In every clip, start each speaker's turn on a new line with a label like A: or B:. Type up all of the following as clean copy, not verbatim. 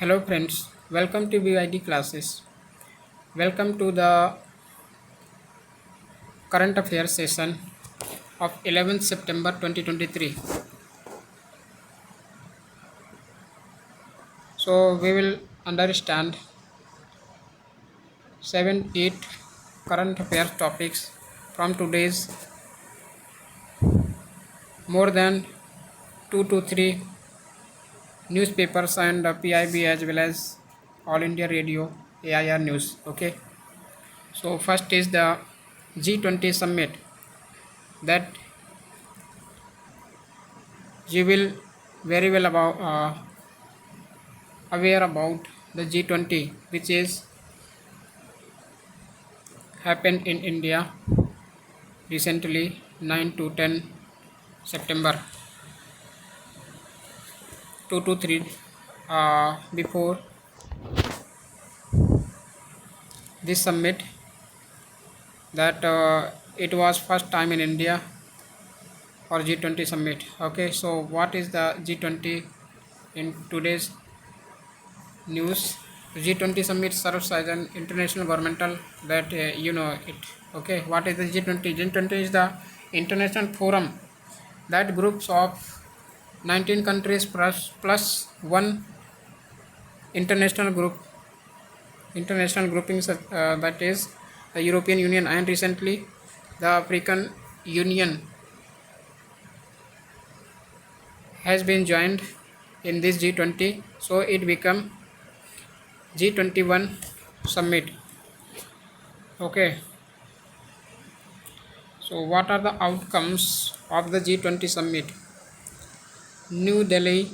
A: Hello friends, welcome to BYD Classes. Welcome to the current affairs session of 11th September 2023. So we will understand 7-8 current affairs topics from today's more than 2 to 3 newspapers and PIB as well as All India Radio AIR News. Okay. So first is the G20 Summit that you will very well aware about the G20 which is happened in India recently 9 to 10 September 2 to 3 before this summit that it was first time in India for G20 summit. Okay, so what is the G20 in today's news? G20 summit serves as an international governmental that you know it. Okay, what is the G20? G20 is the international forum that groups of 19 countries plus one international grouping that is the European Union, and recently the African Union has been joined in this G20, so it become G21 summit. Okay, so what are the outcomes of the G20 summit? New Delhi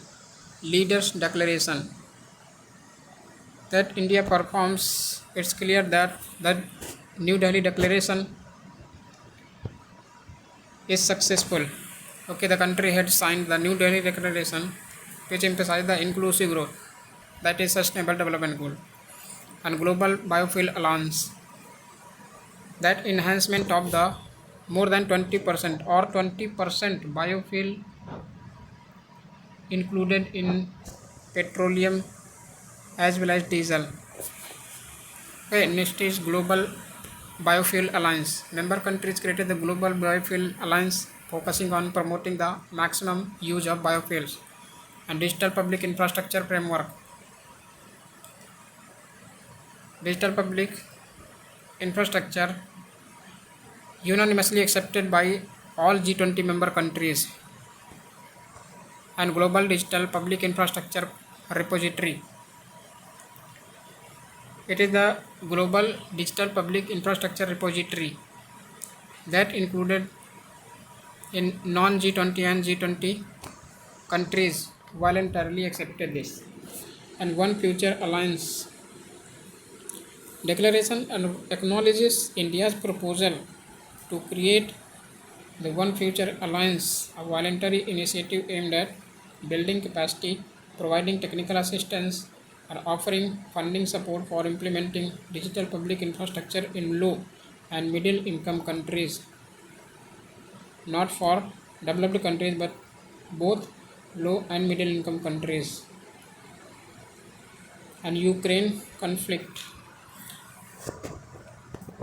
A: leaders declaration that India performs. It's clear that the New Delhi declaration is successful. Okay, the country had signed the New Delhi declaration which emphasizes the inclusive growth, that is sustainable development goal, and global biofuel alliance, that enhancement of the more than 20% or 20% biofuel included in petroleum as well as diesel. Okay, next is global biofuel alliance. Member countries created the global biofuel alliance focusing on promoting the maximum use of biofuels and digital public infrastructure framework. Digital public infrastructure unanimously accepted by all G20 member countries, and global digital public infrastructure repository. It is the global digital public infrastructure repository that included in non-G20 and G20 countries voluntarily accepted this. And One Future Alliance declaration acknowledges India's proposal to create the One Future Alliance, a voluntary initiative aimed at building capacity, providing technical assistance, and offering funding support for implementing digital public infrastructure in low and middle income countries, not for developed countries but both low and middle income countries. And Ukraine conflict,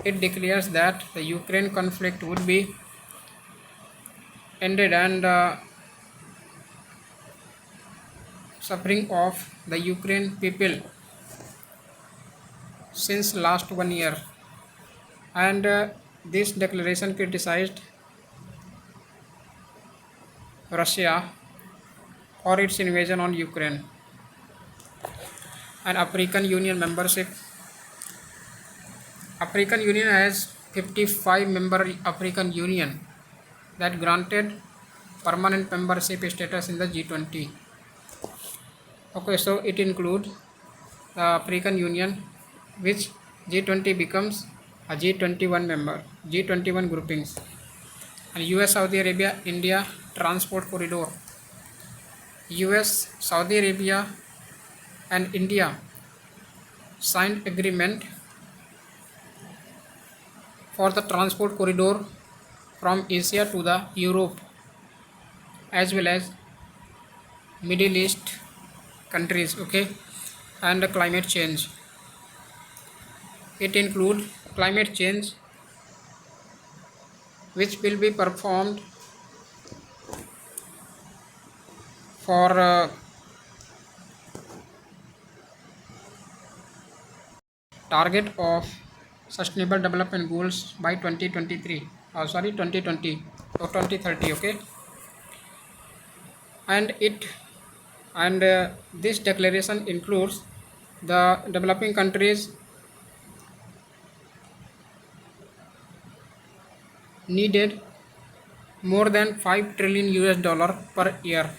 A: it declares that the Ukraine conflict would be ended and suffering of the Ukraine people since last 1 year, and this declaration criticized Russia for its invasion on Ukraine. And African Union membership. African Union has 55 member African Union that granted permanent membership status in the G20. Okay, so it includes the African Union, which G20 becomes a G21 member, G21 groupings. And US, Saudi Arabia, India transport corridor. US, Saudi Arabia and India signed agreement for the transport corridor from Asia to the Europe as well as Middle East countries. Okay, and climate change. It includes climate change, which will be performed for target of sustainable development goals by 2023, 2020 or 2030. Okay, and this declaration includes the developing countries needed more than 5 trillion US dollar per year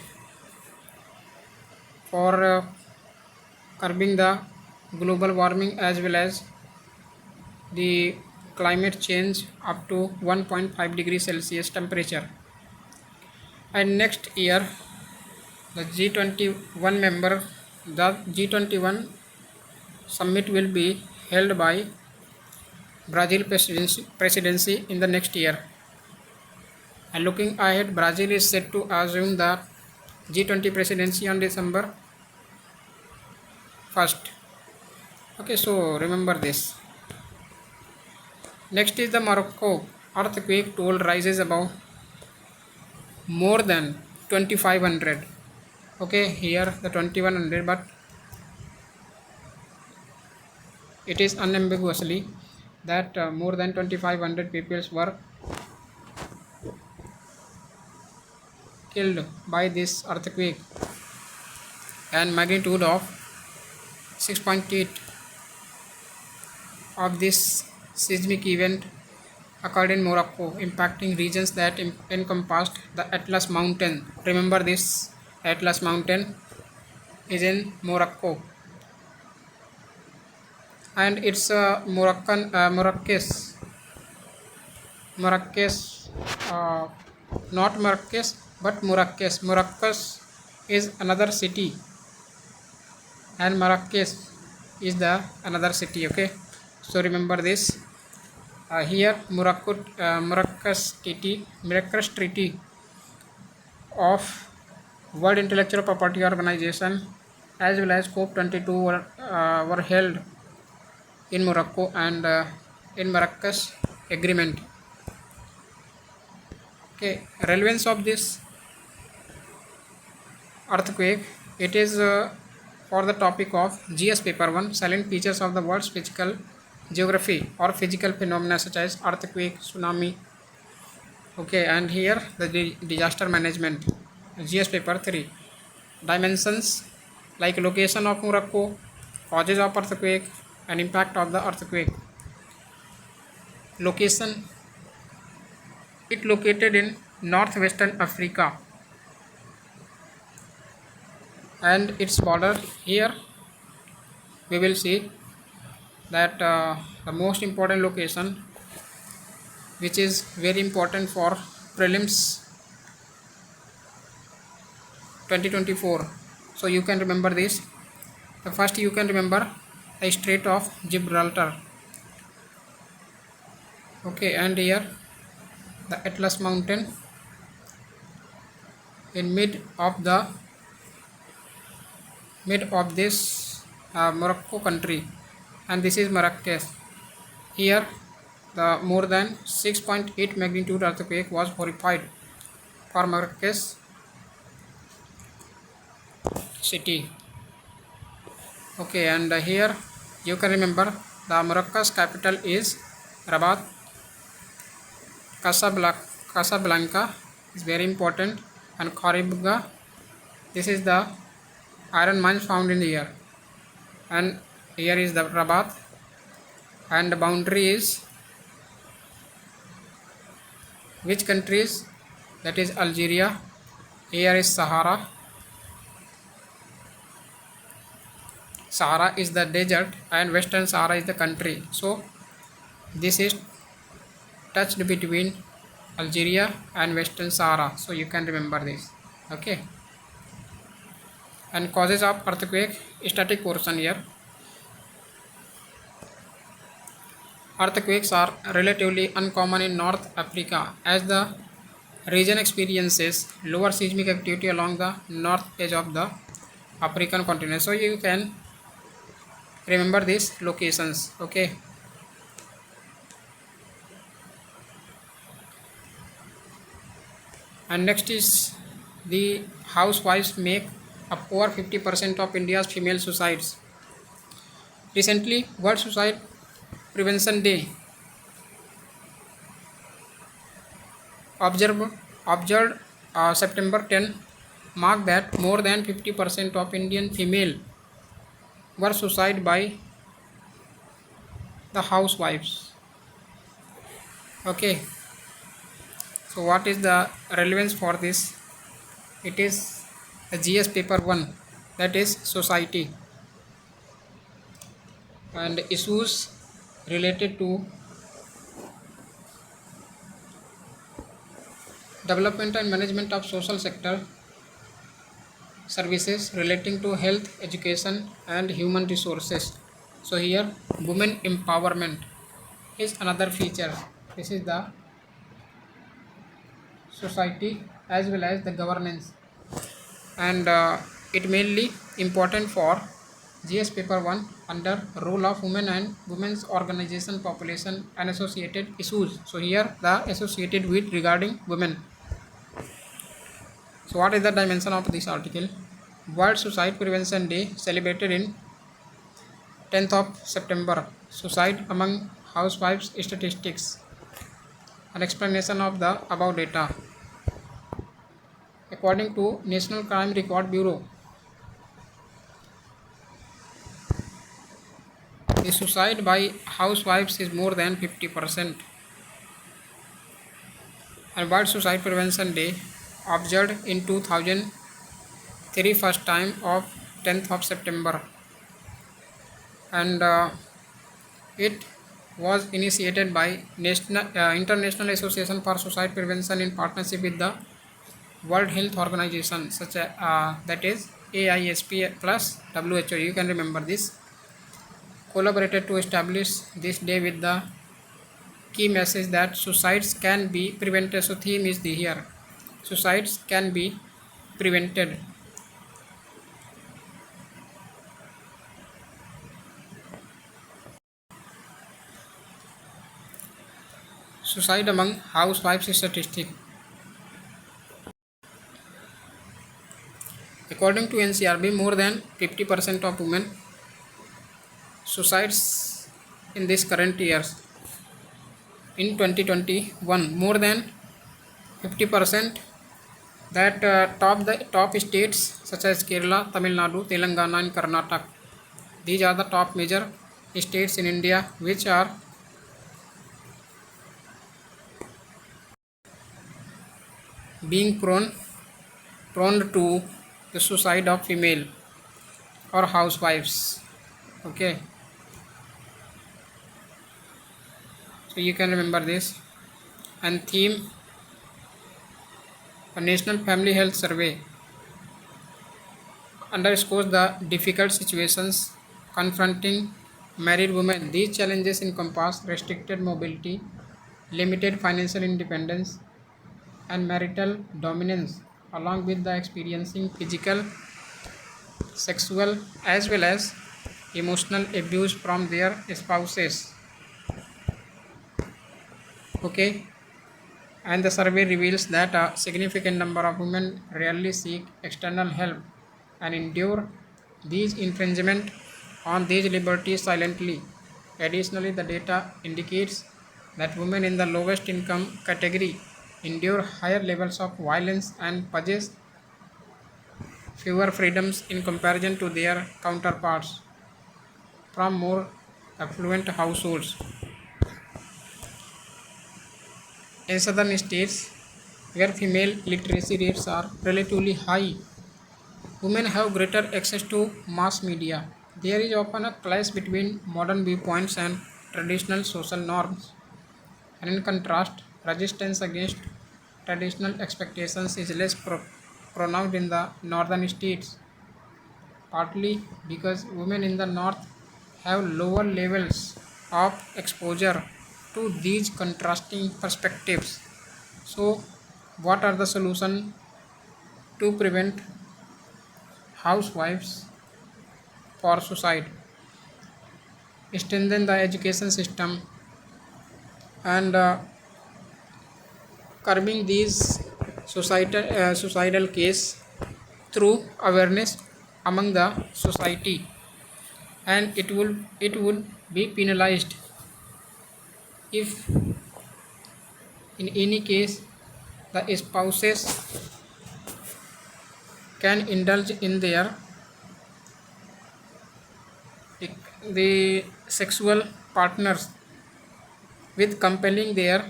A: for curbing the global warming as well as the climate change up to 1.5 degrees Celsius temperature. And next year the G21 summit will be held by Brazil presidency in the next year. And looking ahead, Brazil is set to assume the G20 presidency on December 1st. Okay, so remember this. Next is the Morocco earthquake toll rises above more than 2500. Okay, here the 2100, but it is unambiguously that more than 2500 people were killed by this earthquake, and magnitude of 6.8 of this seismic event occurred in Morocco, impacting regions that encompassed the Atlas Mountain. Remember this, Atlas Mountain is in Morocco, and it's Marrakesh, not Marrakesh, but Marrakesh. Marrakesh is another city, and Marrakesh is the another city. Okay, so remember this. Here Marrakesh Treaty of World Intellectual Property Organization as well as COP22 were held in Morocco and in Marrakesh agreement. Okay, relevance of this earthquake, it is for the topic of GS paper 1, silent features of the world's physical geography or physical phenomena such as earthquake, tsunami. Okay, and here the disaster management, GS paper 3, dimensions like location of Morocco, causes of earthquake and impact of the earthquake. Location, it located in northwestern Africa, and its border. Here we will see that the most important location, which is very important for prelims 2024. So you can remember this. The first you can remember the Strait of Gibraltar. Okay, and here the Atlas Mountain in mid of this Morocco country, and this is Marrakesh. Here the more than 6.8 magnitude earthquake was horrified for Marrakesh city. Okay, and here you can remember the Morocco's capital is Rabat. Casablanca is very important, and Kharibuga, this is the iron mines found in the air, and here is the Rabat, and the boundary is which countries, that is Algeria. Here is Sahara is the desert and Western Sahara is the country. So this is touched between Algeria and Western Sahara, so you can remember this. Okay, and causes of earthquake, static portion. Here earthquakes are relatively uncommon in North Africa as the region experiences lower seismic activity along the north edge of the African continent. So you can Remember these locations. Okay. And next is the housewives make up over 50% of India's female suicides. Recently, World Suicide Prevention Day observed, observed September 10 marked that more than 50% of Indian female were suicide by the housewives. Okay, so what is the relevance for this? It is the GS paper 1, that is society, and issues related to development and management of social sector services relating to health, education and human resources. So here women empowerment is another feature. This is the society as well as the governance, and it mainly important for GS paper 1 under role of women and women's organization, population and associated issues. So here the associated with regarding women. So what is the dimension of this article? World Suicide Prevention Day celebrated in 10th of September. Suicide among housewives statistics. An explanation of the above data. According to National Crime Record Bureau, the suicide by housewives is more than 50%. And World Suicide Prevention Day observed in 2003 first time of 10th of September, and it was initiated by International Association for Suicide Prevention in partnership with the World Health Organization, such as that is AISP plus WHO. You can remember this. Collaborated to establish this day with the key message that suicides can be prevented. So theme is the here. Suicides can be prevented. Suicide among housewives statistic. According to NCRB, more than 50% of women suicides in this current years. In 2021, more than 50%, that top states such as Kerala, Tamil Nadu, Telangana and Karnataka. These are the top major states in India which are being prone to the suicide of female or housewives. Okay, so you can remember this. And theme, a National Family Health Survey underscores the difficult situations confronting married women. These challenges encompass restricted mobility, limited financial independence and marital dominance, along with the experiencing physical, sexual as well as emotional abuse from their spouses. Okay, and the survey reveals that a significant number of women rarely seek external help and endure these infringement on these liberties silently. Additionally, the data indicates that women in the lowest income category endure higher levels of violence and possess fewer freedoms in comparison to their counterparts from more affluent households. In southern states, where female literacy rates are relatively high, women have greater access to mass media. There is often a clash between modern viewpoints and traditional social norms, and in contrast, resistance against traditional expectations is less pronounced in the northern states, partly because women in the north have lower levels of exposure to these contrasting perspectives. So, what are the solutions to prevent housewives for suicide? strengthen the education system, and curbing these societal case through awareness among the society, and it would be penalized if in any case the spouses can indulge in their the sexual partners with compelling their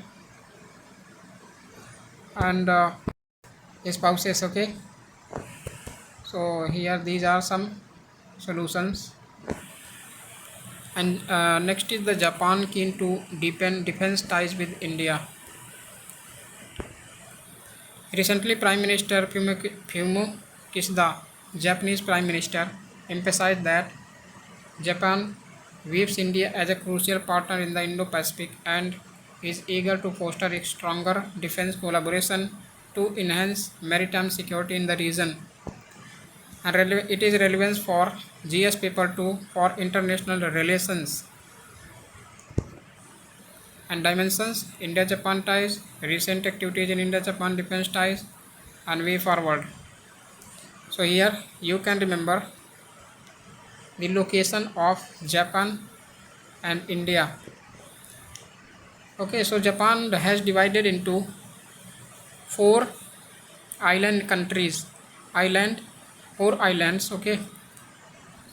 A: and spouses. Okay, so here these are some solutions. And next is the Japan keen to deepen defense ties with India. Recently, Prime Minister Fumio Kishida, Japanese Prime Minister, emphasized that Japan views India as a crucial partner in the Indo-Pacific and is eager to foster a stronger defense collaboration to enhance maritime security in the region. And it is relevant for GS Paper 2 for international relations and dimensions, India-Japan ties, recent activities in India-Japan defense ties, and way forward. So here you can remember the location of Japan and India. Okay, so Japan has divided into 4 island countries, island 4 islands. Okay,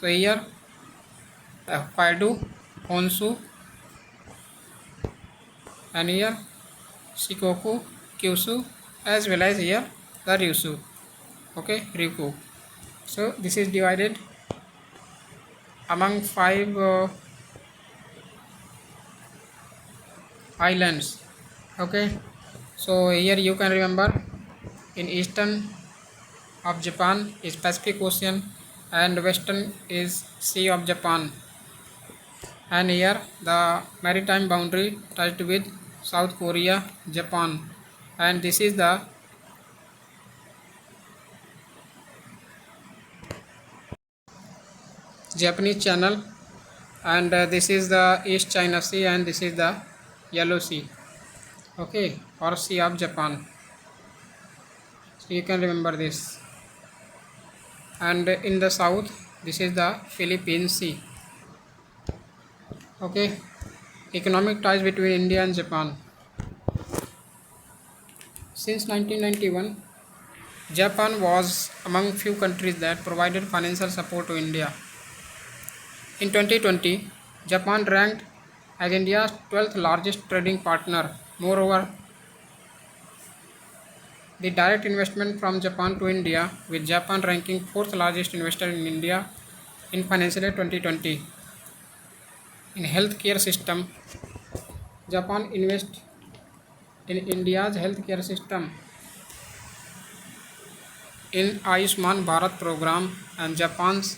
A: so here Hokkaido, Honshu, and here Shikoku, Kyushu, as well as here the Ryushu. Okay, Ryukyu. So this is divided among 5 islands. Okay, so here you can remember in eastern of Japan is Pacific Ocean and western is Sea of Japan, and here the maritime boundary touched with South Korea, Japan, and this is the Japanese Channel, and this is the East China Sea, and this is the Yellow Sea. Okay, or Sea of Japan. So you can remember this. And in the south, this is the Philippine Sea. Okay, economic ties between India and Japan. Since 1991, Japan was among few countries that provided financial support to India. In 2020, Japan ranked as India's 12th largest trading partner. Moreover, the direct investment from Japan to India, with Japan ranking 4th largest investor in India in financial year 2020. In healthcare system, Japan invests in India's healthcare system in Ayushman Bharat program and Japan's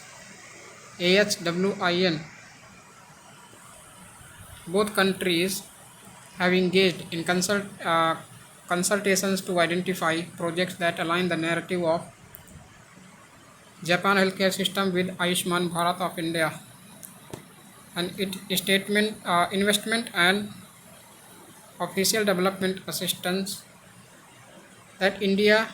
A: AHWIN. Both countries have engaged in consultations to identify projects that align the narrative of Japan healthcare system with Ayushman Bharat of India, and its statement investment and official development assistance that India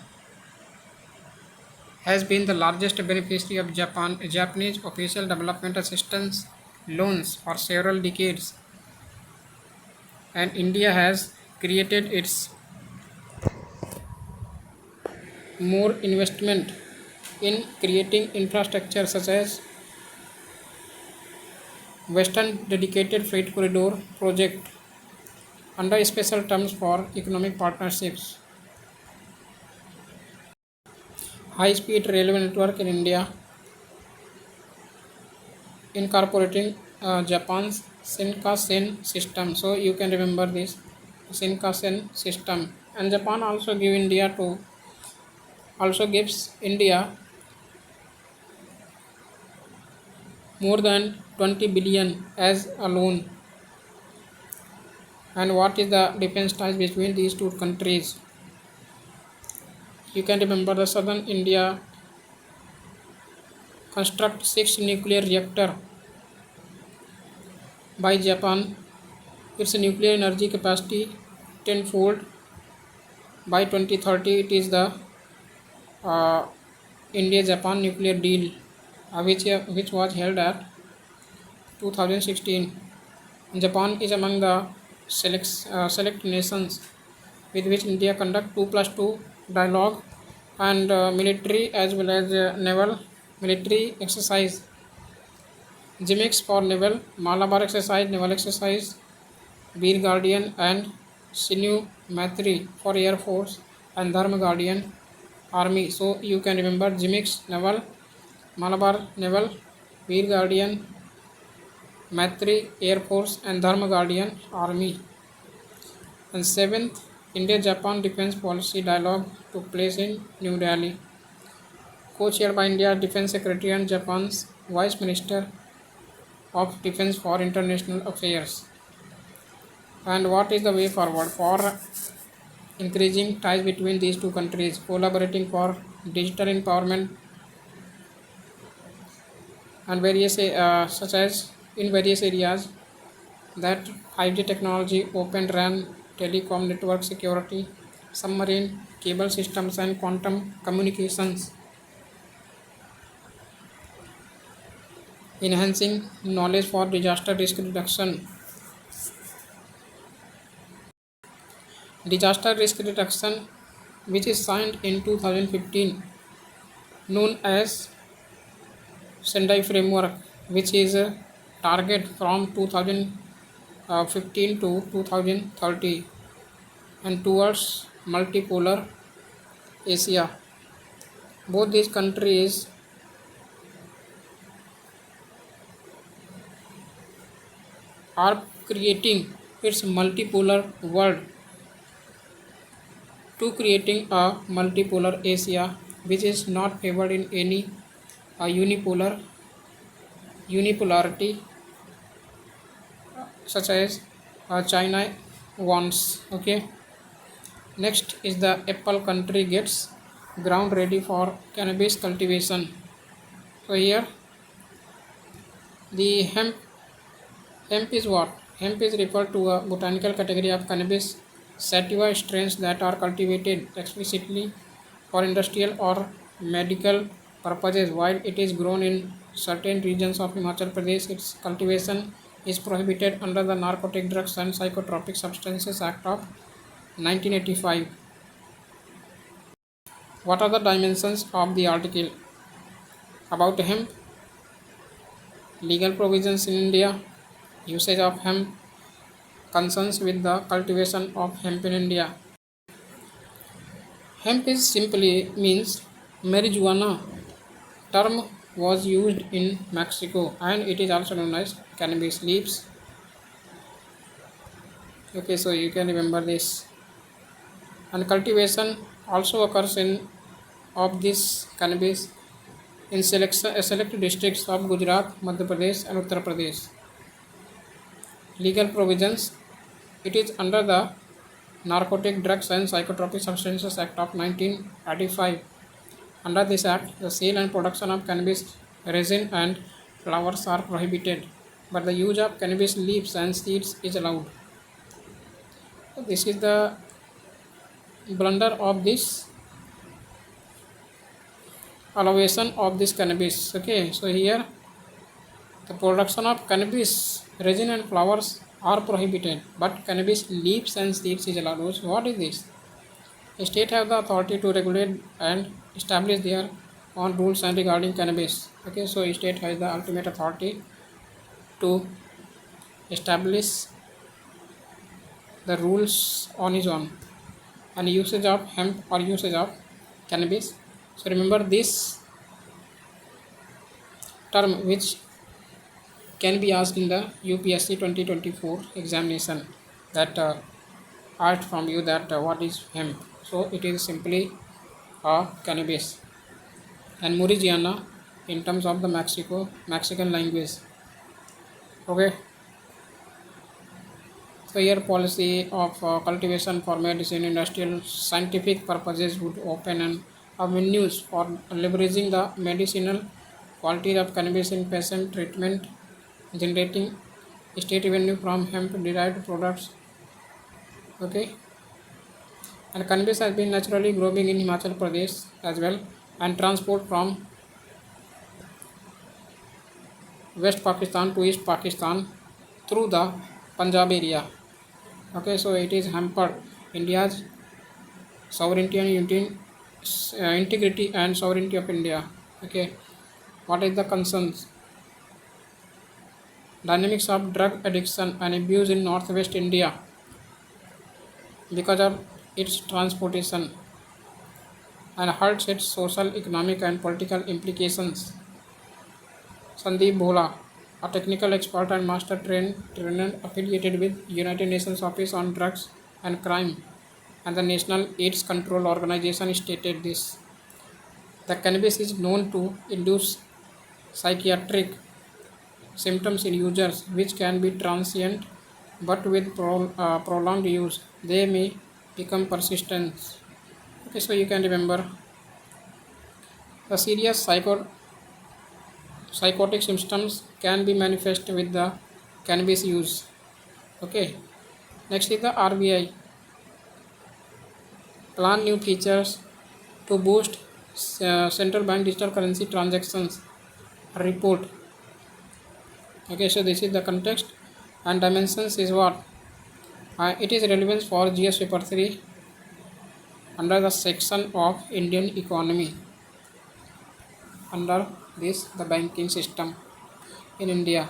A: has been the largest beneficiary of Japanese official development assistance loans for several decades, and India has created its more investment in creating infrastructure such as Western Dedicated Freight Corridor project under special terms for economic partnerships, high-speed railway network in India, incorporating Japan's Shinkansen system. So you can remember this Shinkansen system, and Japan also gives India more than 20 billion as a loan. And what is the defense ties between these two countries? You can remember the southern India construct 6 nuclear reactor by Japan, its nuclear energy capacity tenfold. By 2030, it is the uh, India-Japan nuclear deal, which was held at 2016. Japan is among the select nations with which India conduct 2+2 dialogue and military as well as naval military exercise. GMX for naval, Malabar exercise, naval exercise, Veer Guardian and Sinu Matri for Air Force and Dharma Guardian Army. So you can remember GMX naval, Malabar naval, Veer Guardian, Matri Air Force and Dharma Guardian Army. And seventh, India-Japan Defence Policy Dialogue took place in New Delhi, co-chaired by India Defence Secretary and Japan's Vice Minister of Defence for International Affairs. And what is the way forward for increasing ties between these two countries, collaborating for digital empowerment and such as in various areas, that 5G technology, open RAN, telecom network security, submarine cable systems and quantum communications, enhancing knowledge for disaster risk reduction. Disaster risk reduction, which is signed in 2015, known as Sendai framework, which is a target from 2015 to 2030 and towards multipolar Asia. Both these countries are creating its multipolar world to creating a multipolar Asia, which is not favored in any unipolarity such as China wants. Okay. Next is the Apple country gets ground ready for cannabis cultivation. So here the hemp is what? Hemp is referred to a botanical category of cannabis sativa strains that are cultivated explicitly for industrial or medical purposes. While it is grown in certain regions of Himachal Pradesh, its cultivation is prohibited under the Narcotic Drugs and Psychotropic Substances Act of 1985. What are the dimensions of the article? About hemp, legal provisions in India, usage of hemp, concerns with the cultivation of hemp in India. Hemp is simply means marijuana. Term was used in Mexico and it is also known as cannabis leaves. Okay, so you can remember this. And cultivation also occurs in of this cannabis in select districts of Gujarat, Madhya Pradesh and Uttar Pradesh. Legal provisions, it is under the Narcotic Drugs and Psychotropic Substances Act of 1985. Under this act, the sale and production of cannabis resin and flowers are prohibited, but the use of cannabis leaves and seeds is allowed. So this is the blunder of this allowation of this cannabis. Okay, so here the production of cannabis resin and flowers are prohibited, but cannabis leaves and seeds is allowed. So what is this? The state have the authority to regulate and establish their own rules and regarding cannabis. Okay, so state has the ultimate authority to establish the rules on his own and usage of hemp or usage of cannabis. So remember this term which can be asked in the UPSC 2024 examination, that asked from you that what is hemp. So it is simply a cannabis, and marijuana in terms of the Mexican language. Okay, so here policy of cultivation for medicine, industrial, scientific purposes would open and avenues for leveraging the medicinal qualities of cannabis in patient treatment, generating state revenue from hemp derived products. Okay, and cannabis has been naturally growing in Himachal Pradesh as well, and transport from West Pakistan to East Pakistan through the Punjab area. Okay, so it is hampered India's sovereignty and integrity and sovereignty of India. Okay, what is the concerns? Dynamics of drug addiction and abuse in northwest India because of its transportation and hurts its social, economic, and political implications. Sandeep Bhola, a technical expert and master trainer affiliated with United Nations Office on Drugs and Crime and the National AIDS Control Organization, stated this. The cannabis is known to induce psychiatric symptoms in users, which can be transient, but with prolonged use, they may become persistent. Okay, so you can remember the serious psychotic symptoms can be manifest with the cannabis use. Okay, next is the RBI plan new features to boost central bank digital currency transactions report. Okay, so this is the context, and dimensions is what it is relevance for GS paper 3 under the section of Indian economy. Under this, the banking system in India.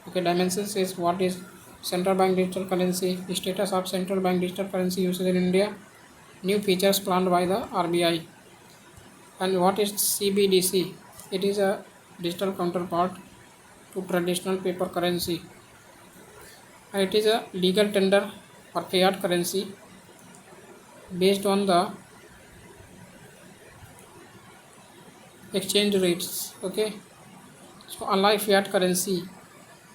A: Okay, dimensions is what is central bank digital currency, the status of central bank digital currency usage in India, new features planned by the RBI, and what is CBDC? It is a digital counterpart to traditional paper currency, and it is a legal tender for fiat currency based on the exchange rates. Okay, so unlike fiat currency,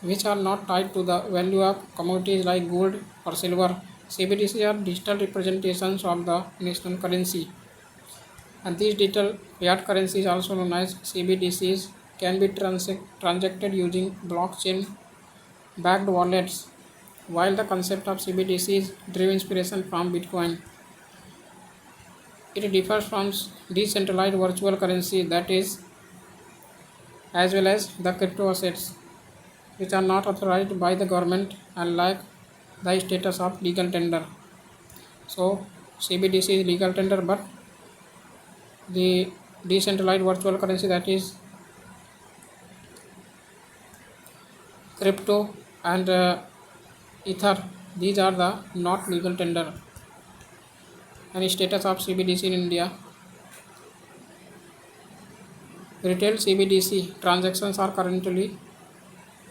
A: which are not tied to the value of commodities like gold or silver, CBDC are digital representations of the national currency, and these digital fiat currencies, also known as CBDCs, can be transacted using blockchain backed wallets. While the concept of CBDCs drew inspiration from Bitcoin, it differs from decentralized virtual currency, that is, as well as the crypto assets, which are not authorized by the government and lack the status of legal tender. So CBDC is legal tender, but the decentralized virtual currency, that is crypto and ether, these are the not legal tender. And status of CBDC in India: retail CBDC transactions are currently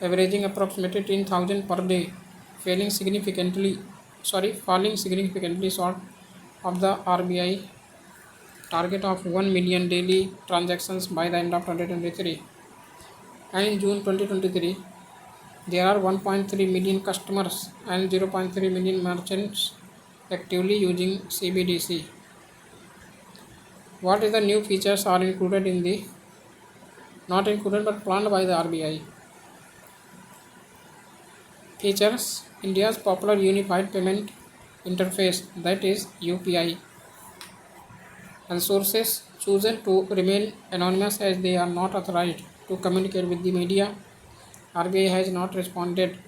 A: averaging approximately 10,000 per day, falling significantly short of the RBI target of 1 million daily transactions by the end of 2023. And in June 2023, there are 1.3 million customers and 0.3 million merchants actively using CBDC. What is the new features are included in the not included but planned by the RBI? Features: India's popular unified payment interface, that is UPI, and sources chosen to remain anonymous as they are not authorized to communicate with the media. RBI has not responded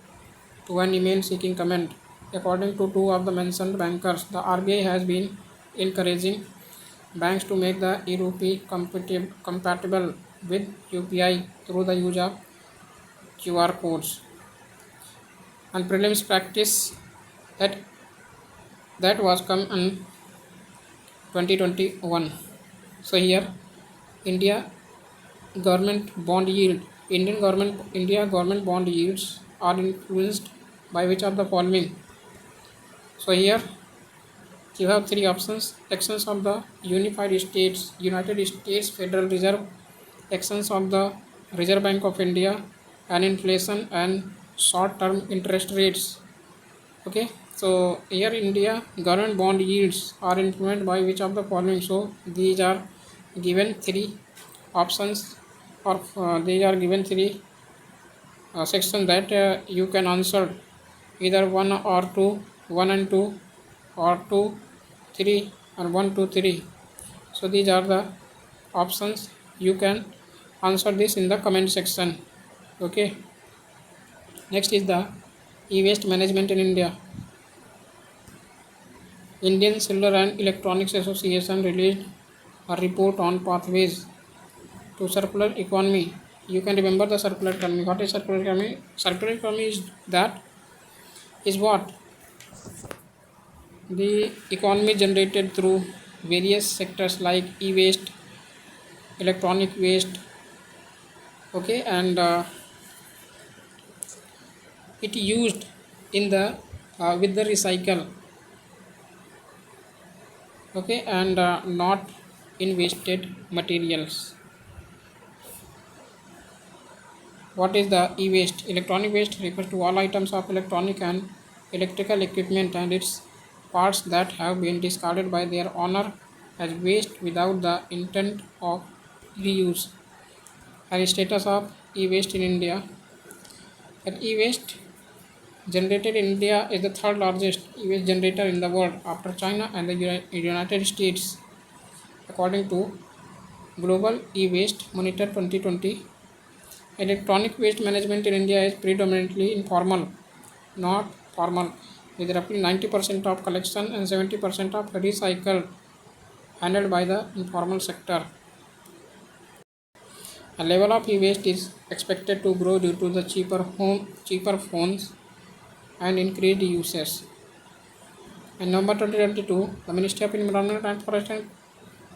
A: to an email seeking comment. According to two of the mentioned bankers, the RBI has been encouraging banks to make the e-rupee compatible with UPI through the use of QR codes. And prelims practice that was come in 2021. So here, India government bond bond yields are influenced by which of the following? So here you have three options: actions of the United States Federal Reserve, actions of the Reserve Bank of India, and inflation and short-term interest rates. Okay, so here India government bond yields are influenced by which of the following? So these are given three options, or these are given three section that you can answer either 1 or 2, 1 and 2, or 2, 3, and 1, 2, 3. So these are the options. You can answer this in the comment section. Okay. Next is the e-waste management in India. Indian Cellular and Electronics Association released a report on pathways to circular economy. You can remember the circular economy. What is circular economy? Circular economy is what? The economy generated through various sectors like e-waste, electronic waste, okay, and it used in the with the recycle, okay, and not in wasted materials. What is the e-waste? Electronic waste refers to all items of electronic and electrical equipment and its parts that have been discarded by their owner as waste without the intent of reuse. And status of e-waste in India. That e-waste generated in India is the third largest e-waste generator in the world after China and the United States, according to Global E-Waste Monitor 2020. Electronic waste management in India is predominantly informal, not formal, with roughly 90% of collection and 70% of recycle handled by the informal sector. The level of e-waste is expected to grow due to the cheaper phones and increased uses. In November 2022, the Ministry of Environment and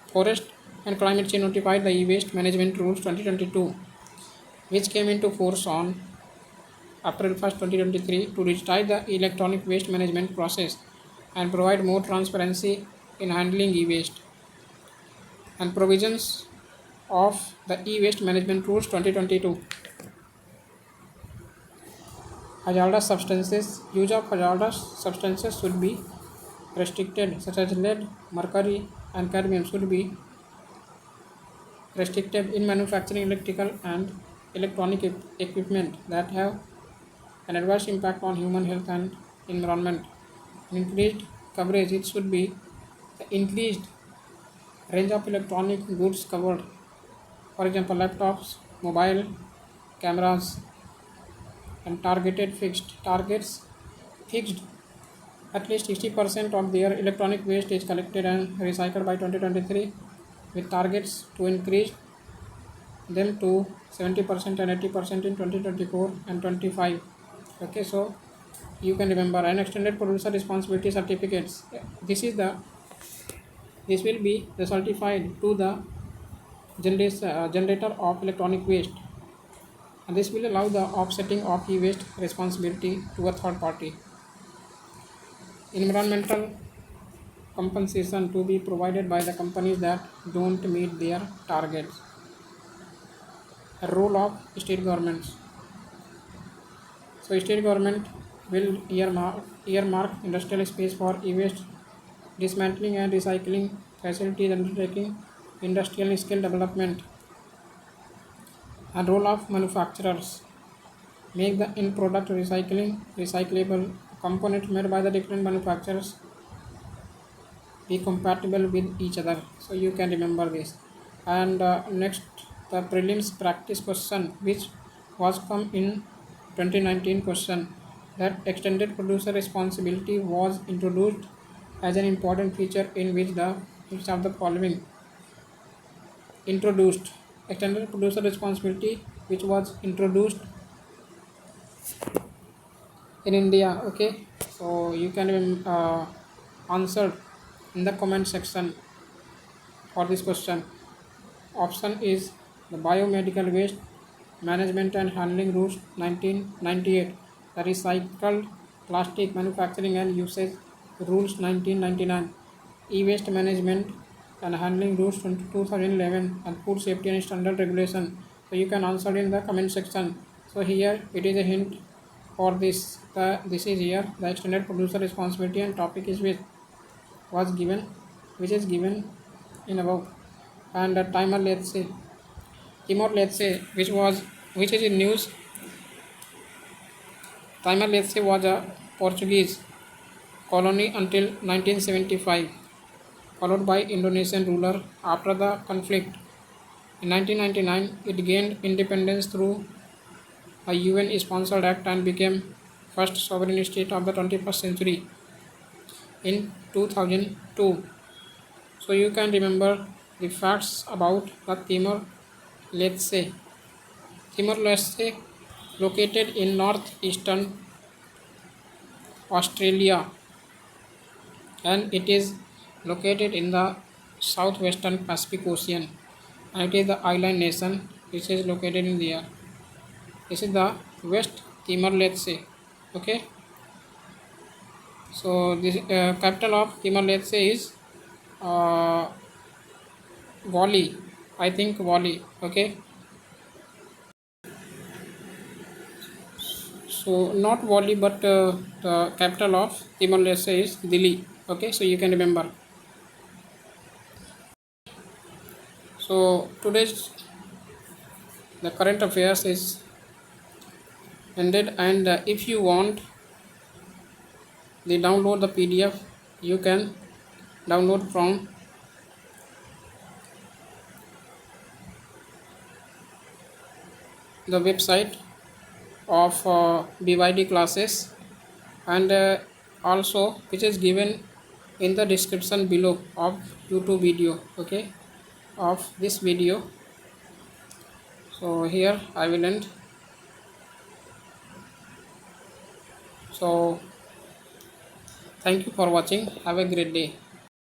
A: Forest and Climate Change notified the e-waste management rules 2022, which came into force on April 1st, 2023 to digitize the electronic waste management process and provide more transparency in handling e-waste. And provisions of the e-waste management rules 2022. Hazardous substances. Use of hazardous substances should be restricted, such as lead, mercury, and cadmium should be restricted in manufacturing electrical and electronic equipment that have an adverse impact on human health and environment. Increased coverage. It should be the increased range of electronic goods covered. For example, laptops, mobile cameras, and targeted fixed targets. Fixed. At least 60% of their electronic waste is collected and recycled by 2023, with targets to increase them to 70% and 80% in 2024 and 25. Okay, so you can remember. An extended producer responsibility certificates. This will be the certified to the generator of electronic waste, and this will allow the offsetting of e-waste responsibility to a third party. Environmental compensation to be provided by the companies that don't meet their targets. Role of state governments. So state government will earmark industrial space for e-waste dismantling and recycling facilities, undertaking industrial skill development. And role of manufacturers. Make the end product recyclable components made by the different manufacturers be compatible with each other. So you can remember this. And next, the prelims practice question, which was come in 2019 question, that extended producer responsibility was introduced as an important feature in which of the following introduced. Extended producer responsibility which was introduced in India. Okay, so you can answer in the comment section for this question. Option is the biomedical waste management and handling rules 1998, the recycled plastic manufacturing and usage rules 1999, e-waste management and handling rules 2011, and food safety and standard regulation. So you can answer in the comment section. So here it is a hint for this. This is here the extended producer responsibility and topic is which is given in above. And the timer, let's say, which is in news Timor Leste was a Portuguese colony until 1975, followed by Indonesian ruler after the conflict. In 1999, it gained independence through a UN-sponsored act and became first sovereign state of the 21st century in 2002. So you can remember the facts about the Timor Leste. Timor Leste, located in northeastern Australia, and it is located in the southwestern Pacific Ocean, and it is the island nation which is located in there. This is the West Timor Leste. Okay, so this capital of Timor Leste is uh, Wally. I think Wally. Okay, so not Wally, but the capital of Timor Leste is Dili. Okay, so you can remember. So today's the current affairs is ended, and if you want the download the PDF, you can download from the website of BYD Classes, and also which is given in the description below of YouTube video. Okay, of this video. So here I will end. So thank you for watching. Have a great day.